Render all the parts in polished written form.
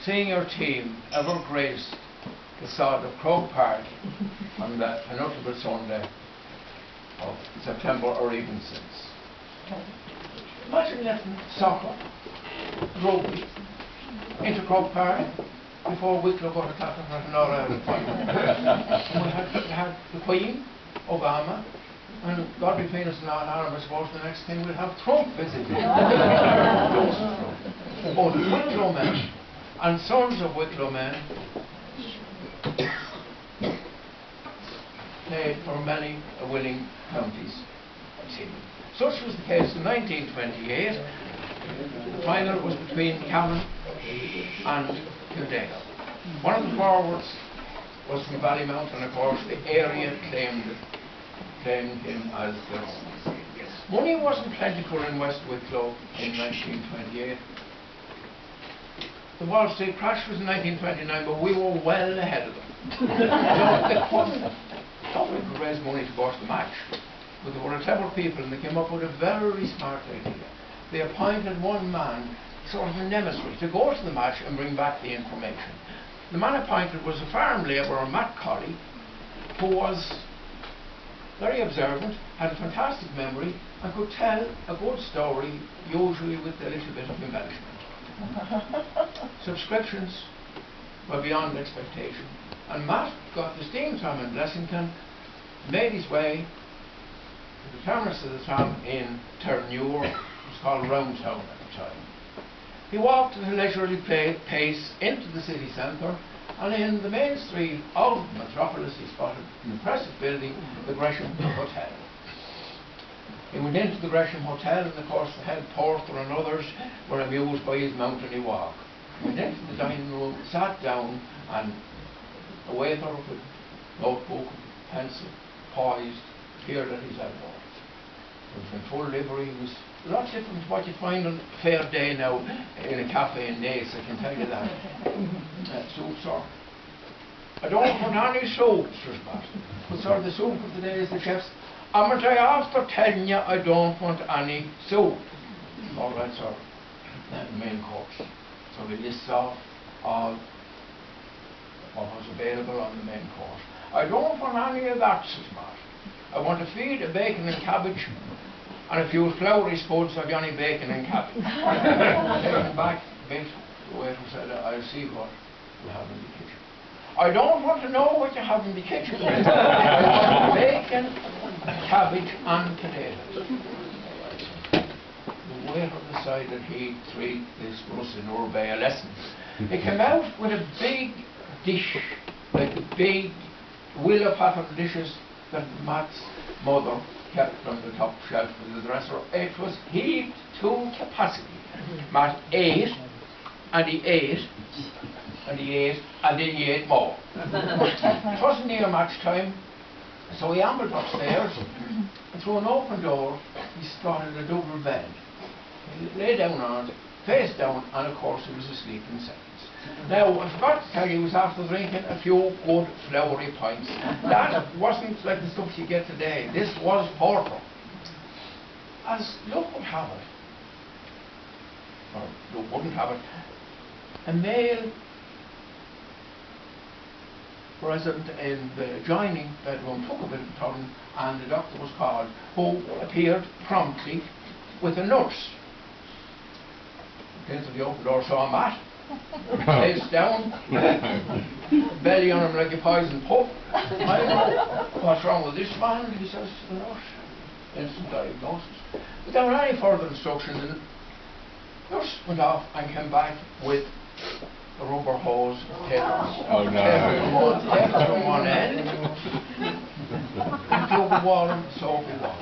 senior team ever graced the sod of Croke Park on the penultimate Sunday of September or even since. Imagine letting soccer, rugby, into Croke Park before Wicklow got a tackle for an All-Ireland final. We had the Queen, Obama, and God between us and Ireland, I suppose the next thing we'll have Trump visiting. Oh, the Wicklow men and sons of Wicklow men played for many a winning counties team. Such was the case in 1928. The final was between Cavan and Kildare. One of the forwards was from Ballymount, and of course the area claimed him as their. Money wasn't plentiful in West Wicklow in 1928. The Wall Street crash was in 1929, but we were well ahead of them. They couldn't raise money to watch the match, but they were clever people, and they came up with a very smart idea. They appointed one man, sort of an emissary, to go to the match and bring back the information. The man appointed was a farm labourer, Matt Colley, who was very observant, had a fantastic memory, and could tell a good story, usually with a little bit of embellishment. Subscriptions were beyond expectation, and Matt got the steam tram in Blessington, made his way to the terminus of the tram in Terranure, it was called Roundtown at the time. He walked at a leisurely pace into the city centre, and in the main street of the metropolis he spotted an impressive building, the Gresham Hotel. He went into the Gresham Hotel, and of course the head porter and others were amused by his mountainy walk. He went into the dining room, sat down, and a waiter with notebook, pencil, poised, appeared at his elbow. He was in full livery. He was a lot different to what you find on a fair day now in a cafe in Naas, I can tell you that. Soup, sir. I don't want any soup, says Matt. But sir, the soup of the day is the chef's. Aren't I after telling you I don't want any soup? All right, sir. Then the main course. So he lists off all what was available on the main course. I don't want any of that, says Matt. I want to feed a bacon and cabbage and a few floury spuds of Johnny bacon and cabbage. Taken back a bit, the waiter said, I'll see what you have in the kitchen. I don't want to know what you have in the kitchen. I want bacon, cabbage and potatoes. The waiter decided he'd treat this Russin Urbe a lesson. He came out with a big dish, like the big willow pattern dishes that Matt's mother kept on the top shelf of the dresser. It was heaped to capacity. Matt ate, and he ate, and he ate, and then he ate more. It wasn't near match time, so he ambled upstairs, and through an open door he spotted a double bed. He lay down on it, face down, and of course he was asleep in seconds. Now, I forgot to tell you, he was after drinking a few good flowery pints. That wasn't like the stuff you get today. This was porter. As luck would have it, or luck wouldn't have it, a male resident in the adjoining bedroom took a bit of tongue, and the doctor was called, who appeared promptly with a nurse. Into the open door, saw Matt. Face down, belly on him like a poison pup. I know what's wrong with this man, he says to the nurse. Instant diagnosis. Without any further instructions, the nurse went off and came back with a rubber hose, tapers. Oh no. Tapers from one end, and to the wall and soapy wall.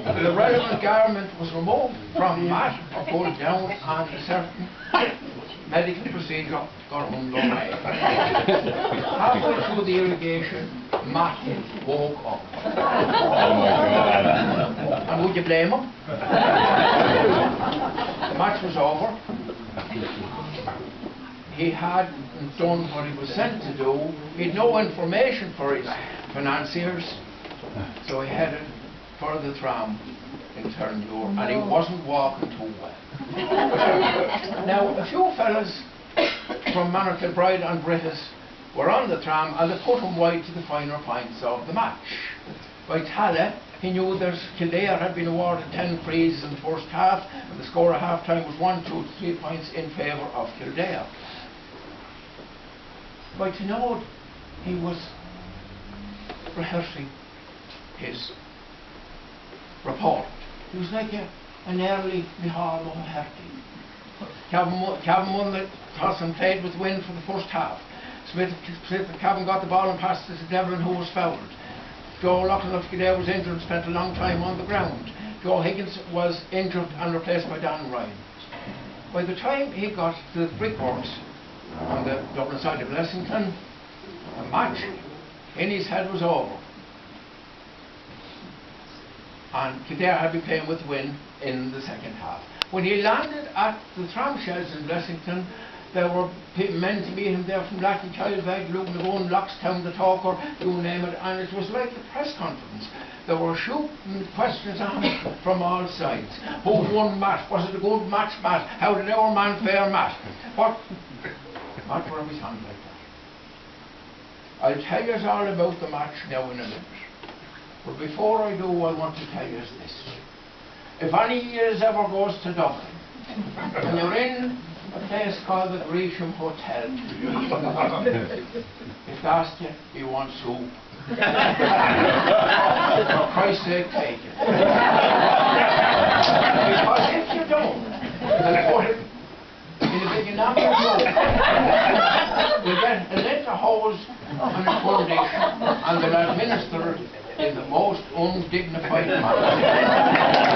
The relevant garment was removed from Matt or pulled down, and a certain medical procedure got underway. Halfway through the irrigation, Matt woke up. Oh my God. And would you blame him? The match was over. He hadn't done what he was sent to do. He had no information for his financiers, so he headed for the tram in Terranure, and he wasn't walking too well. Now, a few fellas from Manor Kilbride and British were on the tram and they put him wide to the finer points of the match. By Tala, he knew that Kildare had been awarded 10 frees in the first half, and the score at half time was 1, 2 to 3 points in favour of Kildare. By Tynode, he was rehearsing his report. He was like an early Mihal O'Herty. Cavan won the toss and played with the win for the first half. Smith and Cavan got the ball and passed it to Devlin, who was fouled. Joe Loughlin was injured and spent a long time on the ground. Joe Higgins was injured and replaced by Dan Ryan. By the time he got to the brickworks on the Dublin side of Lessington, the match in his head was over. And Kildare had been playing with the win in the second half. When he landed at the tram sheds in Blessington, there were men to meet him there from Lackey, Childveg, Luke Nagoon, Loxtown, the Talker, you name it, and it was like a press conference. They were shooting questions on him from all sides. Who won Matt? Was it a good match, Matt? How did our man fare, Matt? What? Matt were always on like that. I'll tell you all about the match now in a minute. But before I do, I want to tell you this. If any of you ever goes to Dublin, and you're in a place called the Gresham Hotel, if they ask you want soup, for Christ's sake, take it. Because if you don't, they'll put it in a big enamel bowl. You'll get a little hose and a foundation, and they'll administer it in the most undignified manner.